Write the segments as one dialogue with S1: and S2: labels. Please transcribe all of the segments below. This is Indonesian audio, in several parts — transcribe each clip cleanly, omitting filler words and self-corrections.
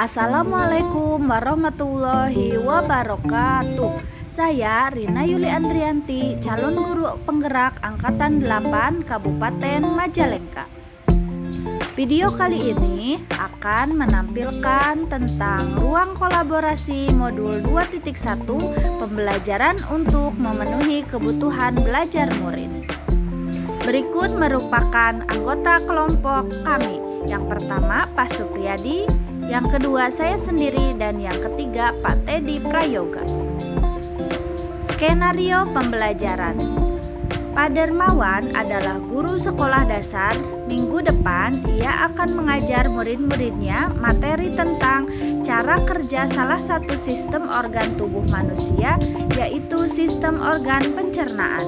S1: Assalamualaikum warahmatullahi wabarakatuh. Saya Rina Yuli Andrianti, calon guru penggerak Angkatan 8 Kabupaten Majalengka. Video kali ini akan menampilkan tentang ruang kolaborasi modul 2.1 pembelajaran untuk memenuhi kebutuhan belajar murid. Berikut merupakan anggota kelompok kami. Yang pertama Pak Supriyadi, yang kedua saya sendiri, dan yang ketiga Pak Teddy Prayoga. Skenario pembelajaran. Pak Dermawan adalah guru sekolah dasar. Minggu depan ia akan mengajar murid-muridnya materi tentang cara kerja salah satu sistem organ tubuh manusia, yaitu sistem organ pencernaan.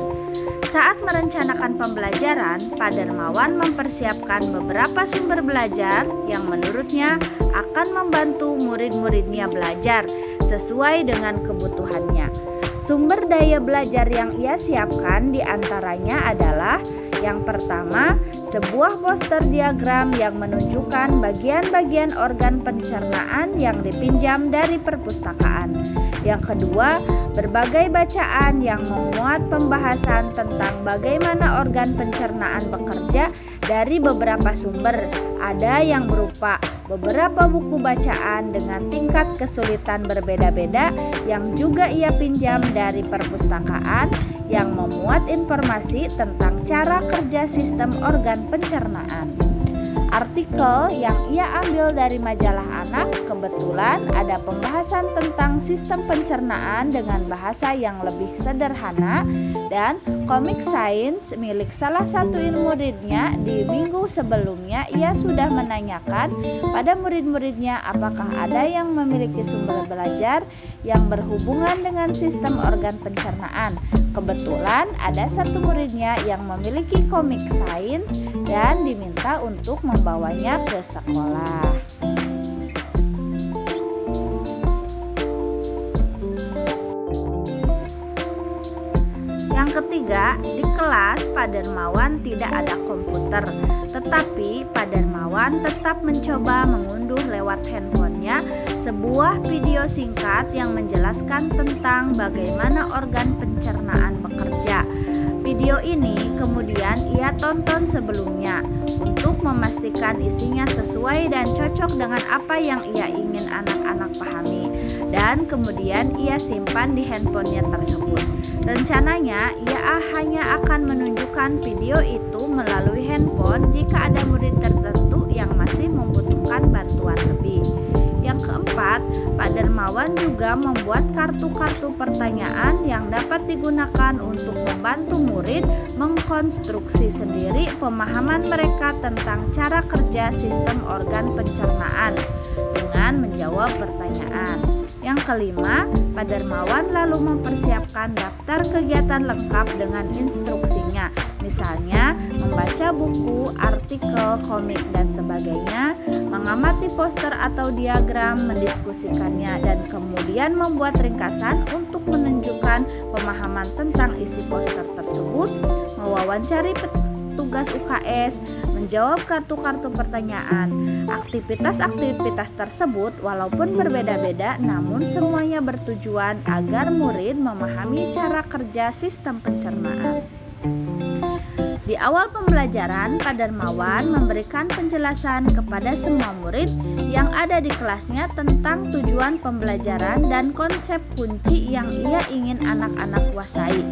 S1: Saat merencanakan pembelajaran, Pak Dermawan mempersiapkan beberapa sumber belajar yang menurutnya akan membantu murid-muridnya belajar sesuai dengan kebutuhannya. Sumber daya belajar yang ia siapkan diantaranya adalah: yang pertama, sebuah poster diagram yang menunjukkan bagian-bagian organ pencernaan yang dipinjam dari perpustakaan. Yang kedua, berbagai bacaan yang memuat pembahasan tentang bagaimana organ pencernaan bekerja dari beberapa sumber. Ada yang berupa beberapa buku bacaan dengan tingkat kesulitan berbeda-beda yang juga ia pinjam dari perpustakaan yang memuat informasi tentang cara kerja sistem organ pencernaan. Artikel yang ia ambil dari majalah Anak kebetulan ada pembahasan tentang sistem pencernaan dengan bahasa yang lebih sederhana, dan komik sains milik salah satu muridnya di minggu sebelumnya ia sudah menanyakan pada murid-muridnya apakah ada yang memiliki sumber belajar yang berhubungan dengan sistem organ pencernaan. Kebetulan ada satu muridnya yang memiliki komik sains dan diminta untuk membawanya ke sekolah. Yang ketiga, di kelas Pak Dermawan tidak ada komputer, tetapi Pak Dermawan tetap mencoba mengunduh lewat handphonenya sebuah video singkat yang menjelaskan tentang bagaimana organ pencernaan bekerja. Video ini kemudian ia tonton sebelumnya untuk memastikan isinya sesuai dan cocok dengan apa yang ia ingin anak-anak pahami, dan kemudian ia simpan di handphonenya tersebut. Rencananya ia hanya akan menunjukkan video itu melalui handphone jika ada murid tertentu yang masih membutuhkan bantuan lebih. Yang keempat, Pak Dermawan juga membuat kartu-kartu pertanyaan yang dapat digunakan untuk membantu murid mengkonstruksi sendiri pemahaman mereka tentang cara kerja sistem organ pencernaan dengan menjawab pertanyaan. Yang kelima, Pak Dermawan lalu mempersiapkan daftar kegiatan lengkap dengan instruksinya, misalnya membaca buku, artikel, komik, dan sebagainya, mengamati poster atau diagram, mendiskusikannya, dan kemudian membuat ringkasan untuk menunjukkan pemahaman tentang isi poster tersebut, mewawancari tugas UKS, menjawab kartu-kartu pertanyaan. Aktivitas-aktivitas tersebut walaupun berbeda-beda, namun semuanya bertujuan agar murid memahami cara kerja sistem pencernaan. Di awal pembelajaran, Pak Dermawan memberikan penjelasan kepada semua murid yang ada di kelasnya tentang tujuan pembelajaran dan konsep kunci yang ia ingin anak-anak kuasai.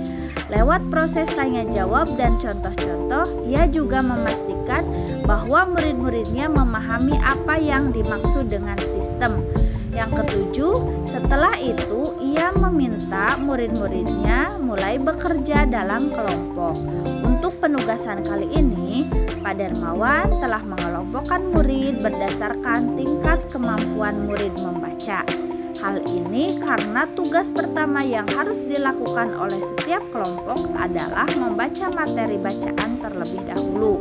S1: Lewat proses tanya jawab dan contoh-contoh, ia juga memastikan bahwa murid-muridnya memahami apa yang dimaksud dengan sistem. Yang ketujuh, setelah itu ia meminta murid-muridnya mulai bekerja dalam kelompok. Untuk penugasan kali ini, Pak Dermawan telah mengelompokkan murid berdasarkan tingkat kemampuan murid membaca. Hal ini karena tugas pertama yang harus dilakukan oleh setiap kelompok adalah membaca materi bacaan terlebih dahulu.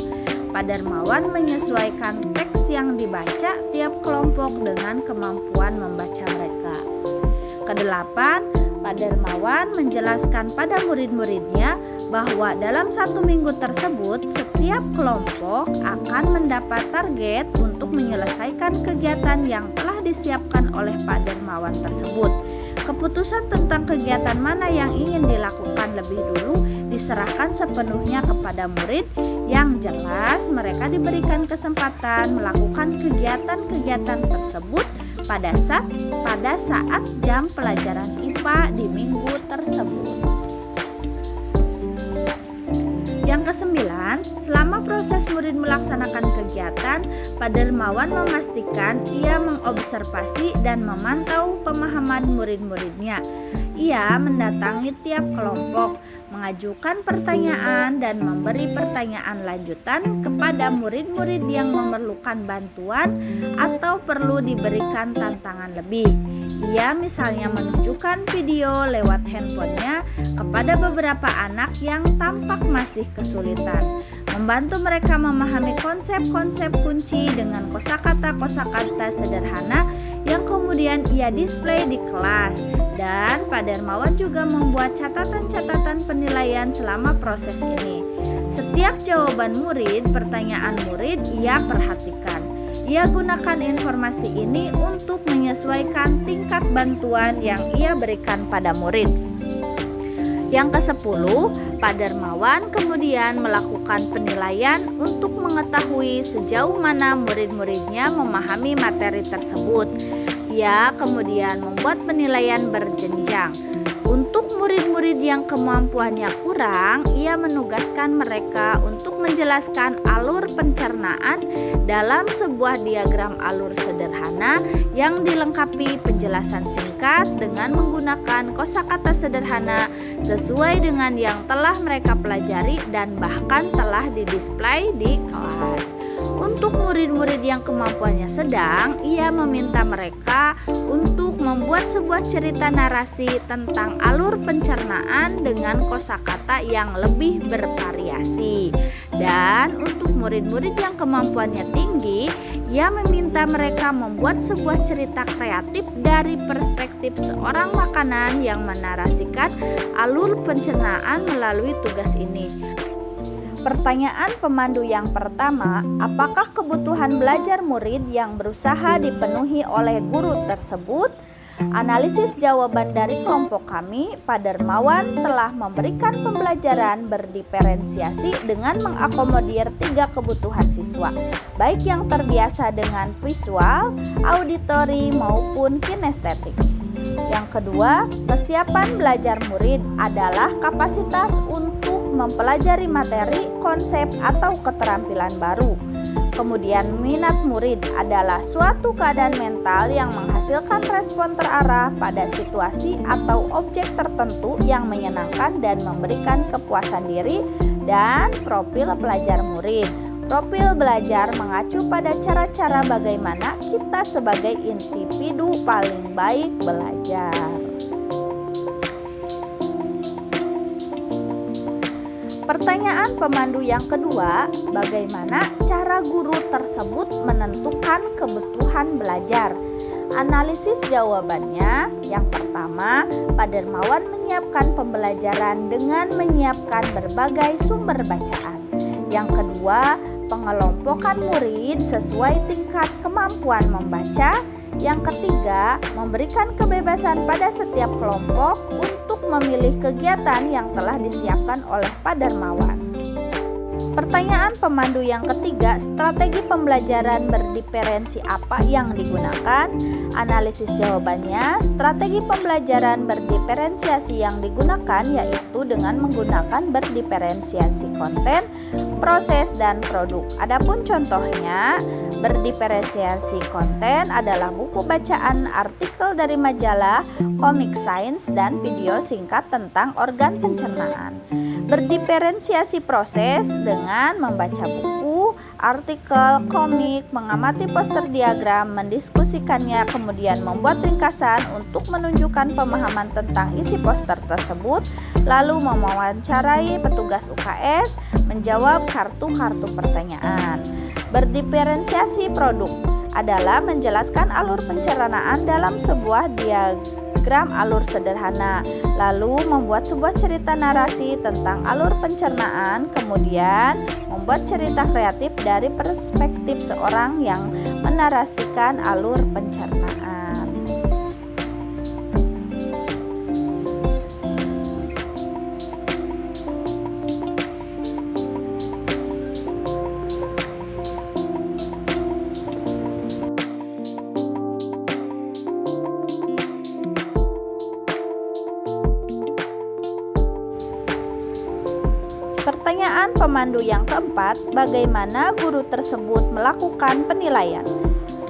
S1: Pak Dermawan menyesuaikan teks yang dibaca tiap kelompok dengan kemampuan membaca mereka. Kedelapan, Pak Dermawan menjelaskan pada murid-muridnya bahwa dalam 1 minggu tersebut setiap kelompok akan mendapat target untuk menyelesaikan kegiatan yang telah disiapkan oleh Pak Dermawan tersebut. Keputusan tentang kegiatan mana yang ingin dilakukan lebih dulu diserahkan sepenuhnya kepada murid. Yang jelas mereka diberikan kesempatan melakukan kegiatan-kegiatan tersebut pada saat jam pelajaran IPA di minggu tersebut. Yang kesembilan, selama proses murid melaksanakan kegiatan, Pak Dermawan memastikan ia mengobservasi dan memantau pemahaman murid-muridnya. Ia mendatangi tiap kelompok, mengajukan pertanyaan dan memberi pertanyaan lanjutan kepada murid-murid yang memerlukan bantuan atau perlu diberikan tantangan lebih. Ia misalnya menunjukkan video lewat handphonenya kepada beberapa anak yang tampak masih kesulitan, membantu mereka memahami konsep-konsep kunci dengan kosakata-kosakata sederhana yang kemudian ia display di kelas. Dan Pak Dermawan juga membuat catatan-catatan penilaian selama proses ini. Setiap jawaban murid, pertanyaan murid ia perhatikan. Ia gunakan informasi ini untuk menyesuaikan tingkat bantuan yang ia berikan pada murid. Yang ke-10, Pak Dermawan kemudian melakukan penilaian untuk mengetahui sejauh mana murid-muridnya memahami materi tersebut. Ia kemudian membuat penilaian berjenjang. Untuk murid-murid yang kemampuannya kurang, ia menugaskan mereka untuk menjelaskan alur pencernaan dalam sebuah diagram alur sederhana yang dilengkapi penjelasan singkat dengan menggunakan kosakata sederhana sesuai dengan yang telah mereka pelajari dan bahkan telah didisplay di kelas. Untuk murid-murid yang kemampuannya sedang, ia meminta mereka untuk membuat sebuah cerita narasi tentang alur pencernaan dengan kosakata yang lebih bervariasi. Dan untuk murid-murid yang kemampuannya tinggi, ia meminta mereka membuat sebuah cerita kreatif dari perspektif seorang makanan yang menarasikan alur pencernaan melalui tugas ini. Pertanyaan pemandu yang pertama, apakah kebutuhan belajar murid yang berusaha dipenuhi oleh guru tersebut? Analisis jawaban dari kelompok kami, Pak Dermawan telah memberikan pembelajaran berdiferensiasi dengan mengakomodir 3 kebutuhan siswa, baik yang terbiasa dengan visual, auditori maupun kinestetik. Yang kedua, kesiapan belajar murid adalah kapasitas untuk mempelajari materi, konsep, atau keterampilan baru. Kemudian minat murid adalah suatu keadaan mental yang menghasilkan respon terarah pada situasi atau objek tertentu yang menyenangkan dan memberikan kepuasan diri. Dan profil pelajar murid. Profil belajar mengacu pada cara-cara bagaimana kita sebagai individu paling baik belajar. Pertanyaan pemandu yang kedua, bagaimana cara guru tersebut menentukan kebutuhan belajar? Analisis jawabannya, yang pertama, Pak Dermawan menyiapkan pembelajaran dengan menyiapkan berbagai sumber bacaan. Yang kedua, pengelompokan murid sesuai tingkat kemampuan membaca. Yang ketiga, memberikan kebebasan pada setiap kelompok untuk memilih kegiatan yang telah disiapkan oleh Pak Dermawan. Pertanyaan pemandu yang ketiga, strategi pembelajaran berdiferensi apa yang digunakan? Analisis jawabannya, strategi pembelajaran berdiferensiasi yang digunakan yaitu dengan menggunakan berdiferensiasi konten, proses, dan produk. Adapun contohnya, berdiferensiasi konten adalah buku bacaan, artikel dari majalah, komik sains, dan video singkat tentang organ pencernaan. Berdiferensiasi proses dengan membaca buku, artikel, komik, mengamati poster diagram, mendiskusikannya, kemudian membuat ringkasan untuk menunjukkan pemahaman tentang isi poster tersebut, lalu mewawancarai petugas UKS, menjawab kartu-kartu pertanyaan. Berdiferensiasi produk adalah menjelaskan alur pencernaan dalam sebuah diagram alur sederhana, lalu membuat sebuah cerita narasi tentang alur pencernaan, kemudian membuat cerita kreatif dari perspektif seorang yang menarasikan alur pencernaan. Pertanyaan pemandu yang keempat, bagaimana guru tersebut melakukan penilaian?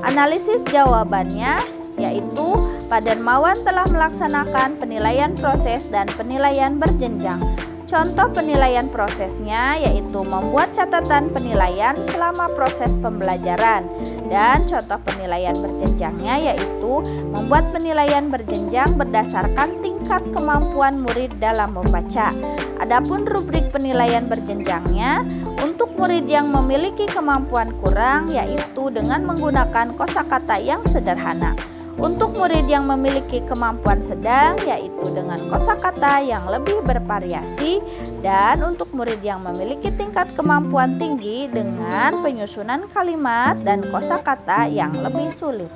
S1: Analisis jawabannya yaitu Pak Darmawan telah melaksanakan penilaian proses dan penilaian berjenjang. Contoh penilaian prosesnya yaitu membuat catatan penilaian selama proses pembelajaran, dan contoh penilaian berjenjangnya yaitu membuat penilaian berjenjang berdasarkan tingkat kemampuan murid dalam membaca. Adapun rubrik penilaian berjenjangnya untuk murid yang memiliki kemampuan kurang yaitu dengan menggunakan kosakata yang sederhana. Untuk murid yang memiliki kemampuan sedang yaitu dengan kosakata yang lebih bervariasi, dan untuk murid yang memiliki tingkat kemampuan tinggi dengan penyusunan kalimat dan kosakata yang lebih sulit.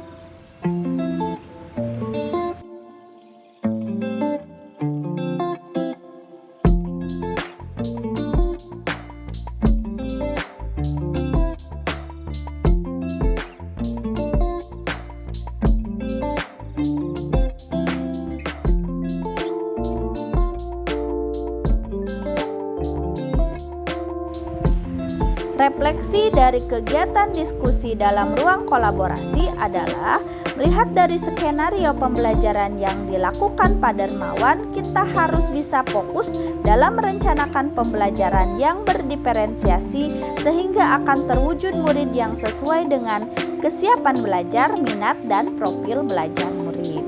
S1: Refleksi dari kegiatan diskusi dalam ruang kolaborasi adalah melihat dari skenario pembelajaran yang dilakukan Pak Darmawan, kita harus bisa fokus dalam merencanakan pembelajaran yang berdiferensiasi sehingga akan terwujud murid yang sesuai dengan kesiapan belajar, minat, dan profil belajar murid.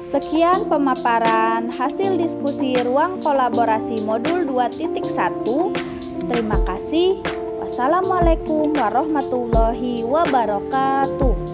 S1: Sekian pemaparan hasil diskusi ruang kolaborasi modul 2.1. Terima kasih. Wassalamualaikum warahmatullahi wabarakatuh.